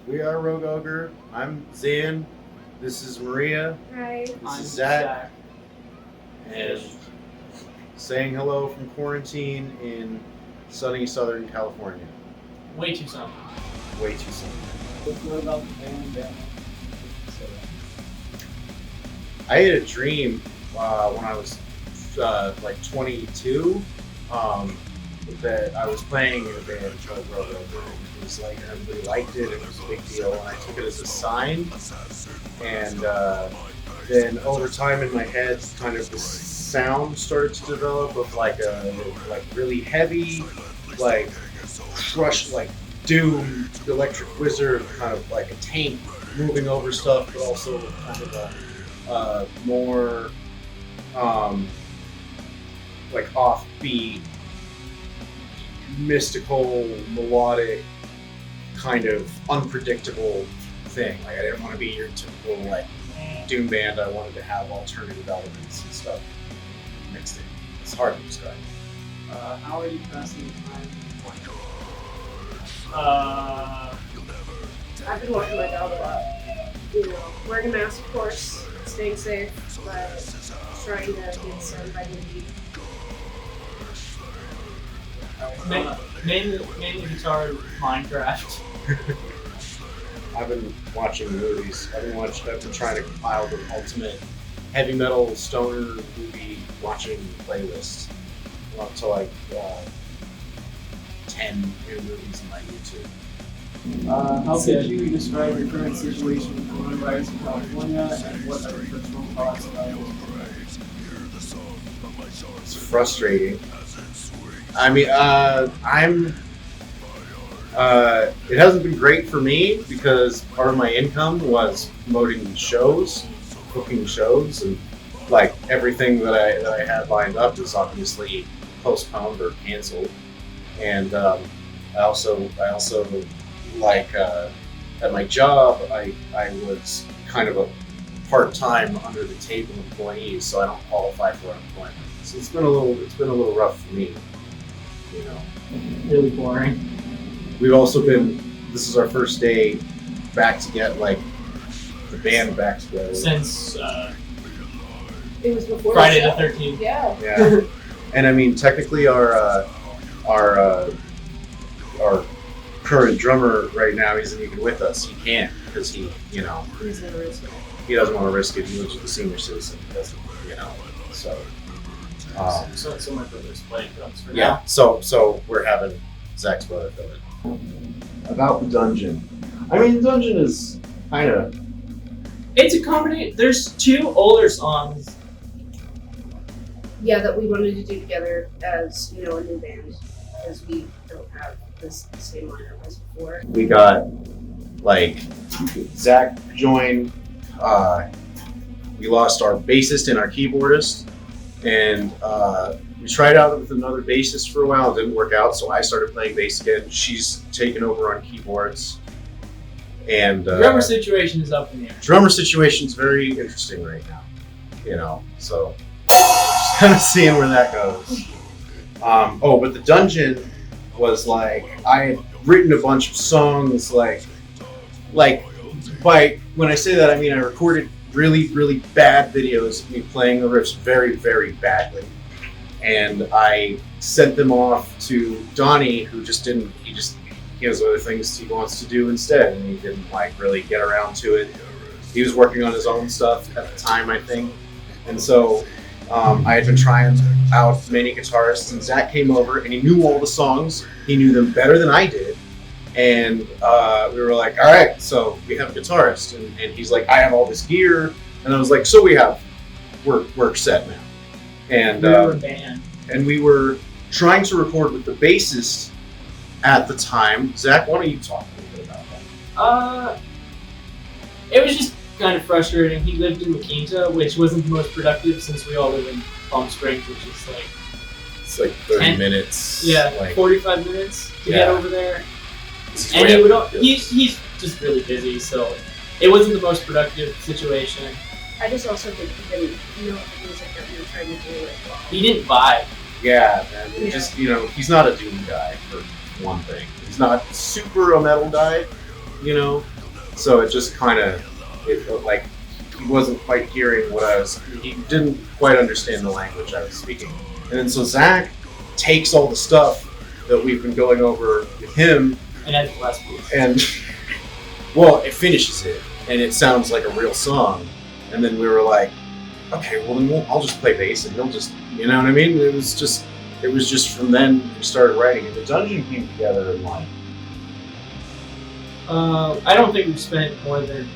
We are Rogue Ogre. I'm Zan. This is Maria. Hi. This is Zach. And saying hello from quarantine in sunny Southern California. Way too sunny. Way too sunny. What about the band? I had a dream when I was like 22 that I was playing in a band called Rogue Ogre. It was like everybody liked it. It was a big deal, and I took it as a sign. And then over time in my head, kind of this sound started to develop of like a really heavy, like crushed, like doom, electric wizard, kind of like a tank moving over stuff, but also kind of a more like offbeat, mystical, melodic, kind of unpredictable thing. Like I didn't want to be your typical like doom band. I wanted to have alternative elements and stuff mixed in. It's hard to describe. How are you passing the time? I've been watching my dog a lot. You know, wearing a mask, of course, staying safe, but trying to get some vitamin D. Mainly guitar, Minecraft. I've been watching movies. I've been trying to compile the ultimate heavy metal stoner movie watching playlist. I'm up to like 10 new movies in my YouTube. How could you describe your current situation with coronavirus in California, and what are your personal thoughts about it? It's frustrating. I mean, it hasn't been great for me because part of my income was promoting shows, booking shows, and like everything that I had lined up is obviously postponed or canceled. And I also like at my job, I was kind of a part-time under the table employee, so I don't qualify for unemployment. So it's been a little rough for me, you know. Really boring. We've also been. This is our first day back to get like the band back together Since It was before Friday the the 13th. Yeah. Yeah, and I mean technically our current drummer right now isn't even with us. He can't because he He's in a risk. he doesn't want to risk it. He lives with a senior citizen. He doesn't, so. So my brother's playing drums for Yeah, now. so we're having Zach's brother fill it. About the dungeon. I mean, the dungeon is kind of. It's a combination. There's two older songs. Yeah, that we wanted to do together as, a new band, because we don't have the same lineup as before. We got like Zach joined. We lost our bassist and our keyboardist, and we tried out with another bassist for a while. It didn't work out, so I started playing bass again. She's taken over on keyboards, and Drummer situation is up in the air. drummer situation's very interesting right now. So just kind of seeing where that goes. But the dungeon was like I had written a bunch of songs like by when I say that I mean I recorded really, really bad videos of me playing the riffs very, very badly. And I sent them off to Donnie, who he has other things he wants to do instead, and he didn't really get around to it. He was working on his own stuff at the time, I think. And so I had been trying out many guitarists, and Zach came over and he knew all the songs. He knew them better than I did. And we were like, all right, so we have a guitarist. And he's like, I have all this gear. And I was like, so we're set now. And We were a band. and we were trying to record with the bassist at the time. Zach, why don't you talk a little bit about that? It was just kind of frustrating. He lived in La Quinta, which wasn't the most productive since we all live in Palm Springs, which is like It's like 30 10 minutes. 45 minutes to get over there. He's And way up. he's just really busy, so it wasn't the most productive situation. I just also think he didn't know the music that we were trying to do as well. He didn't vibe. Yeah, man. Yeah. Just, he's not a doom guy, for one thing. He's not super a metal guy, So it just kind of, it felt like he wasn't quite hearing he didn't quite understand the language I was speaking. And then so Zach takes all the stuff that we've been going over with him And that's the last piece. and, well, it finishes it and it sounds like a real song. And then we were like, okay, well then I'll just play bass and he'll just, you know what I mean? It was just from then we started writing, and the dungeon came together in like. I don't think we've spent more than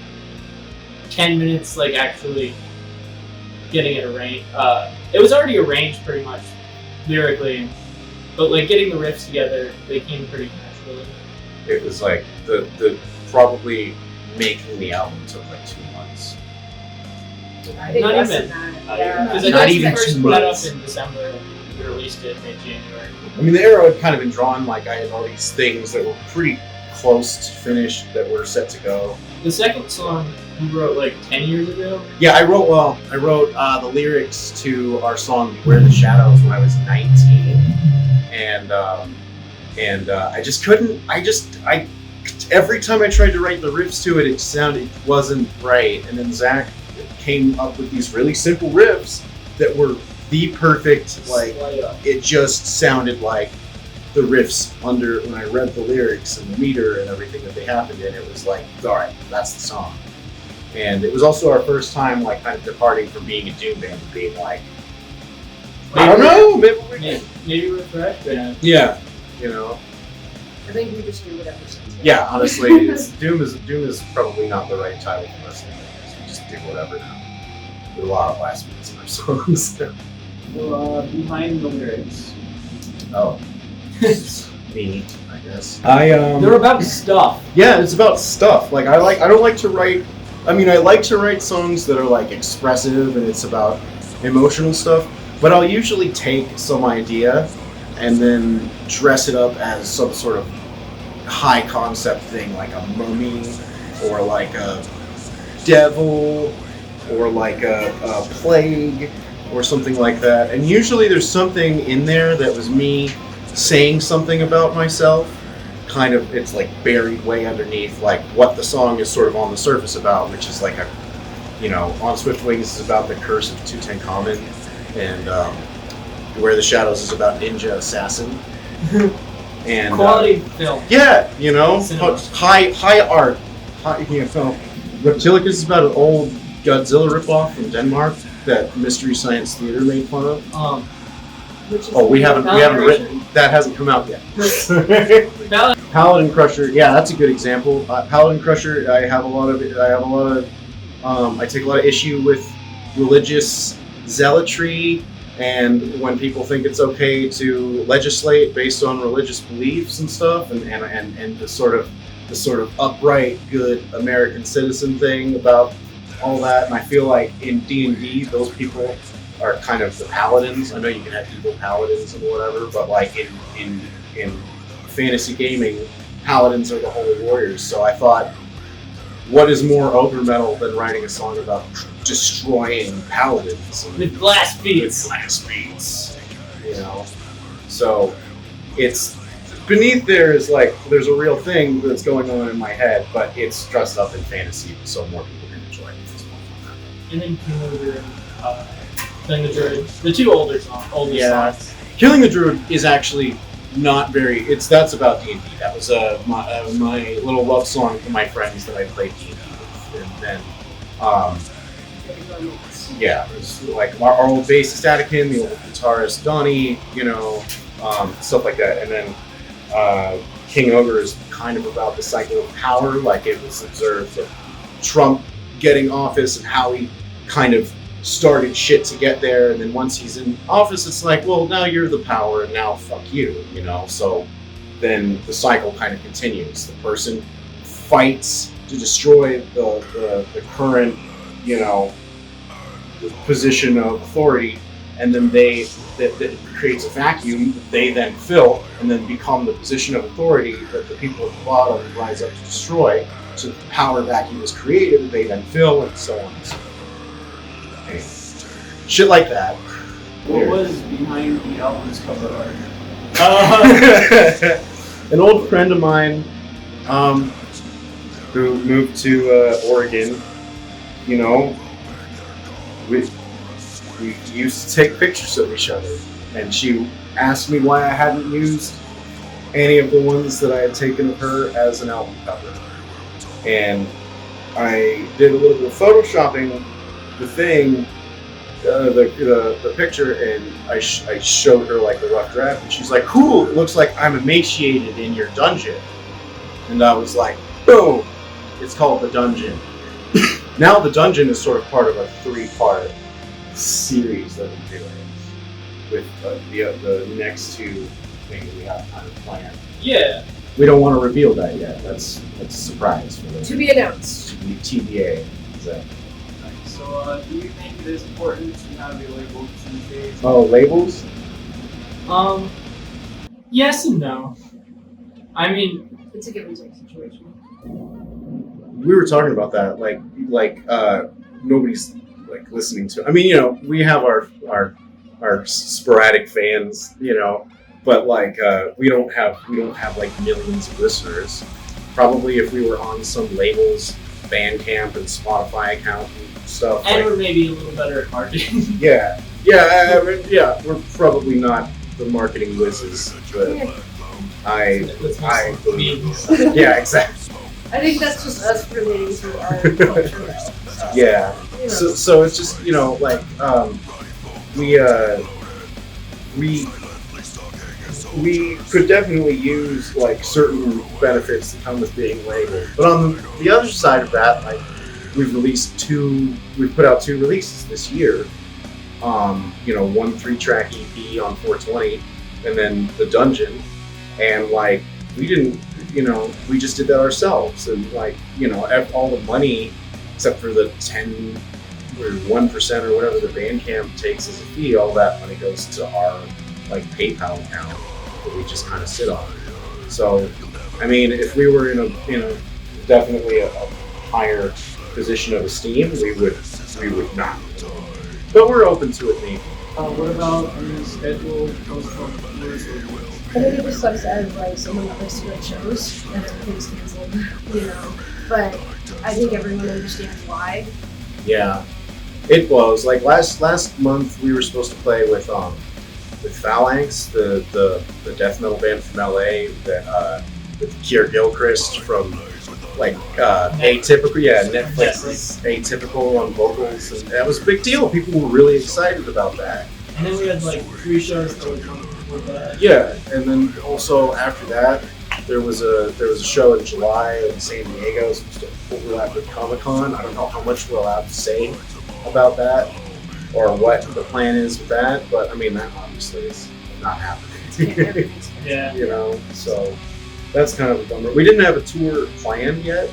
10 minutes like actually getting it arranged. It was already arranged pretty much lyrically, but like getting the riffs together, they came pretty naturally. It was like the probably making the album took like 2 months. I think Not less even. than that. Not Yeah. Because Not I think even we first 2 put that up months. in December and we released it mid-January. I mean, the arrow had kind of been drawn. Like I had all these things that were pretty close to finished that were set to go. The second song we wrote like 10 years ago. Yeah, I wrote the lyrics to our song "Beware the Shadows" when I was 19, and I just couldn't. I every time I tried to write the riffs to it, it wasn't right. And then Zach came up with these really simple riffs that were the perfect, like, it just sounded like the riffs under when I read the lyrics and the meter and everything that they happened in. It was like, all right, that's the song. And it was also our first time, like, kind of departing from being a doom band and being like, I don't know, Maybe we're fresh band. yeah, you know. I think we just do whatever sounds good. Yeah, honestly, doom is probably not the right title for us. We just do whatever now. There's a lot of last minutes in our songs. Behind the lyrics. Oh. Me, I guess. They're about stuff. Yeah, it's about stuff. Like I don't like to write. I mean, I like to write songs that are like expressive and it's about emotional stuff. But I'll usually take some idea and then dress it up as some sort of high concept thing, like a mummy or like a devil or like a plague or something like that. And usually there's something in there that was me saying something about myself. Kind of, it's like buried way underneath like what the song is sort of on the surface about, which is like On Swift Wings is about the curse of Tutankhamun, and Where the Shadows is about ninja assassin. And Quality film. yeah, Cinema. high art. Reptilicus is about an old Godzilla ripoff from Denmark that Mystery Science Theater made fun of. Which is Oh, we haven't Paladin written that. Hasn't come out yet. Paladin- Paladin Crusher, yeah, that's a good example. Paladin Crusher, I take a lot of issue with religious zealotry, and when people think it's okay to legislate based on religious beliefs and stuff, and the sort of upright, good American citizen thing about all that. And I feel like in D&D, those people are kind of the paladins. I know you can have evil paladins and whatever, but like in fantasy gaming, paladins are the holy warriors. So I thought, what is more ogre metal than writing a song about destroying paladins with glass beats. with glass beats, So it's beneath there is like there's a real thing that's going on in my head, but it's dressed up in fantasy, so more people can enjoy it. And then Killing the Druid. The two older songs. Killing the Druid is actually not very. That's about D&D. That was my little love song for my friends that I played D&D with, and then yeah, it was like our old bassist Attican, the old guitarist Donnie, stuff like that, and then King Ogre is kind of about the cycle of power. Like it was observed that Trump getting office and how he kind of started shit to get there, and then once he's in office, it's like, well, now you're the power, and now fuck you, So then the cycle kind of continues. The person fights to destroy the current, position of authority, and then that creates a vacuum that they then fill, and then become the position of authority that the people at the bottom rise up to destroy. So the power vacuum is created, that they then fill, and so on and so forth. Shit like that. What was behind the album's cover art? An old friend of mine who moved to Oregon, you know, we used to take pictures of each other, and she asked me why I hadn't used any of the ones that I had taken of her as an album cover. And I did a little bit of photoshopping the thing, the picture, and I showed her like the rough draft, and she's like, "Cool, it looks like I'm emaciated in your dungeon." And I was like, boom, it's called The Dungeon. Now The Dungeon is sort of part of a 3-part series that we're doing with the next 2 things we have kind of planned. Yeah. We don't want to reveal that yet. That's a surprise for them. To be announced. To be TBA. Exactly. So, do you think it is important to have a label these days? Oh, labels? Yes and no. I mean, It's a give and take situation. We were talking about that. Like nobody's like listening to. I mean, you know, we have our sporadic fans, you know, but like we don't have like millions of listeners. Probably if we were on some labels, Bandcamp and Spotify account and stuff. and like, we're maybe a little better at marketing. yeah, we're probably not the marketing whizzes, but I believe. Yeah, exactly. I think that's just us relating to our culture now. So, Yeah. you know. So it's just, you know, like we could definitely use like certain benefits that come with being labeled. But on the other side of that, like we've put out 2 releases this year. You know, 1 3-track EP on 420, and then The Dungeon. And like we didn't, you know, we just did that ourselves, and like, you know, all the money except for the 10 or 1% or whatever the Bandcamp takes as a fee, all that money goes to our like PayPal account that we just kind of sit on. So, I mean, if we were in a definitely a higher position of esteem, we would not. But we're open to it, maybe. What about the schedule postponed tours or I think it just sucks as like someone that likes to go to shows and everything's canceled, you know. But I think everyone understands why. Yeah, it was like last month we were supposed to play with Phalanx, the death metal band from LA that with Keir Gilchrist from like Atypical. Yeah, Netflix's Atypical on vocals, and that was a big deal. People were really excited about that. And then we had like 3 shows that would come before that. Yeah, and then also after that, there was a show in July in San Diego, supposed to overlap with Comic-Con. I don't know how much we're allowed to say about that or what the plan is with that, but I mean that obviously is not happening. Yeah. You know, so that's kind of a bummer. We didn't have a tour planned yet,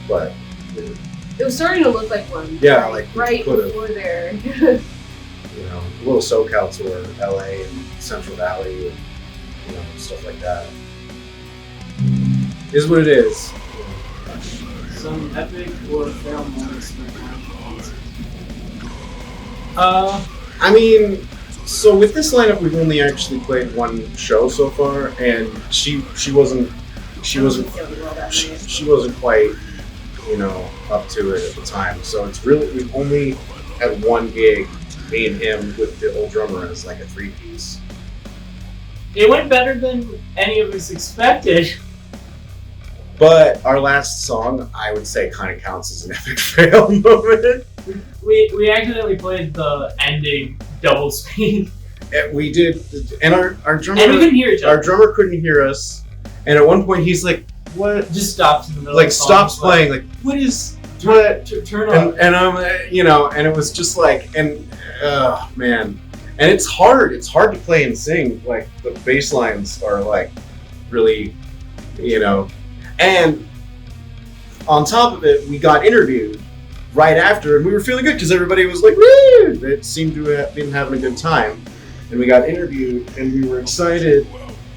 but It was starting to look like one. Yeah, like we right could've. before there. you know, a little SoCal tour, LA and Central Valley, and you know, stuff like that. Is what it is. some epic or fail moments from the I mean, so with this lineup, we've only actually played 1 show so far, and she wasn't quite, you know, up to it at the time. So it's really, we've only had 1 gig, me and him with the old drummer as like a 3-piece. It went better than any of us expected. But our last song, I would say, kind of counts as an epic fail moment. We accidentally played the ending double speed. And we did, and our drummer, And we couldn't hear each other. our drummer couldn't hear us. And at one point, he's like, "What?" Just stops in the middle Like of the song. stops playing. Like, what is what? Turn on. And I'm, you know, and it was just like, and man, and it's hard. It's hard to play and sing. Like the bass lines are like really, you know, and on top of it, we got interviewed right after, and we were feeling good because everybody was like, "Woo!" They seemed to have been having a good time, and we got interviewed, and we were excited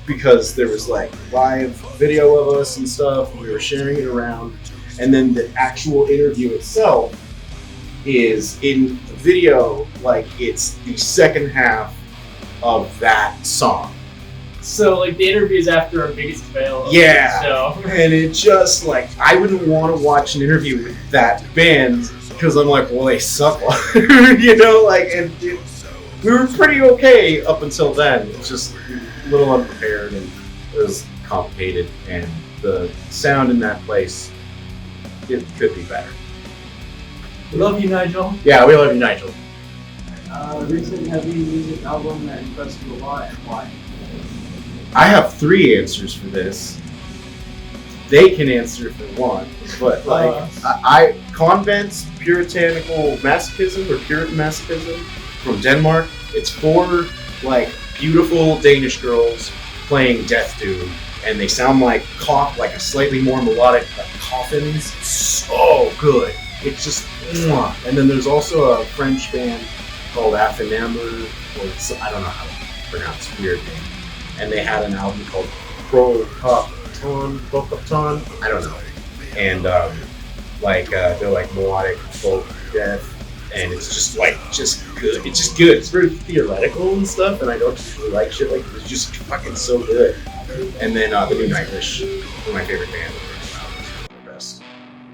because there was like live video of us and stuff, and we were sharing it around. And then the actual interview itself is in the video, like it's the second half of that song. So, like, the interviews after our biggest fail. Yeah. So. And it just, like, I wouldn't want to watch an interview with that band because I'm like, well, they suck. You know, like, we were pretty okay up until then. It's just a little unprepared and it was complicated. And the sound in that place, it could be better. We love you, Nigel. Yeah, we love you, Nigel. Recent heavy music album that impressed you a lot, and why? I have 3 answers for this. They can answer for one, but like Convent's Puritanical Masochism or Puritan Masochism from Denmark. It's 4 like beautiful Danish girls playing Death Doom, and they sound like like a slightly more melodic like coffins. So good. It's just mwah. And then there's also a French band called Affinamber, or I don't know how to pronounce weird name. And they had an album called Pro-Copton, I don't know. And they're like melodic folk death, and it's just good. It's just good. It's very theoretical and stuff, and I don't usually like shit like this. It's just fucking so good. And then the new Nightwish, one of my favorite bands, the best,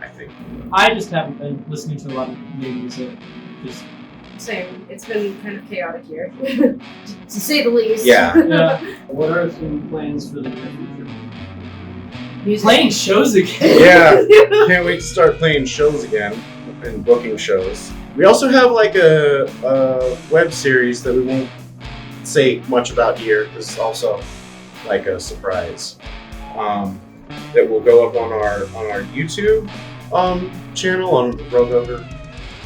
I think. I just haven't been listening to a lot of new music. Just Same. It's been kind of chaotic here, to say the least. Yeah. What are some plans for the near future? Music. playing shows again. Yeah, can't wait to start playing shows again and booking shows. We also have like a web series that we won't say much about here. This is also like a surprise that will go up on our YouTube channel on Rogue Ogre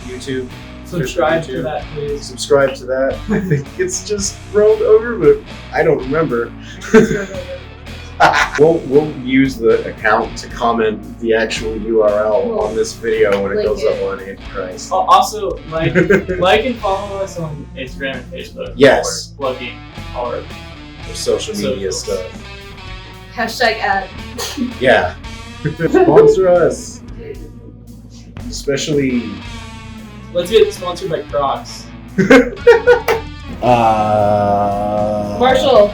YouTube. Subscribe to that, please. Subscribe to that. I think it's just Rogue Ogre, but I don't remember. We'll use the account to comment the actual URL on this video when it goes up on Antichrist. Oh, also, like and follow us on Instagram and Facebook. Yes. For plugging our Social media socials. stuff. Hashtag ad. Yeah. Sponsor us. Especially. Let's get sponsored by Crocs. Marshall.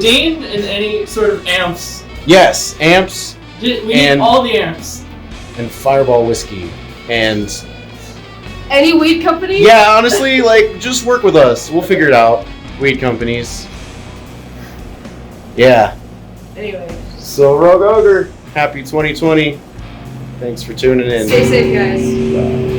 Dean and any sort of amps. Yes, amps We need all the amps. and Fireball whiskey and Any weed company? yeah, honestly, like just work with us. We'll figure it out. Weed companies. Yeah. Anyway. So Rogue Ogre, happy 2020. Thanks for tuning in. Stay safe, guys. Bye.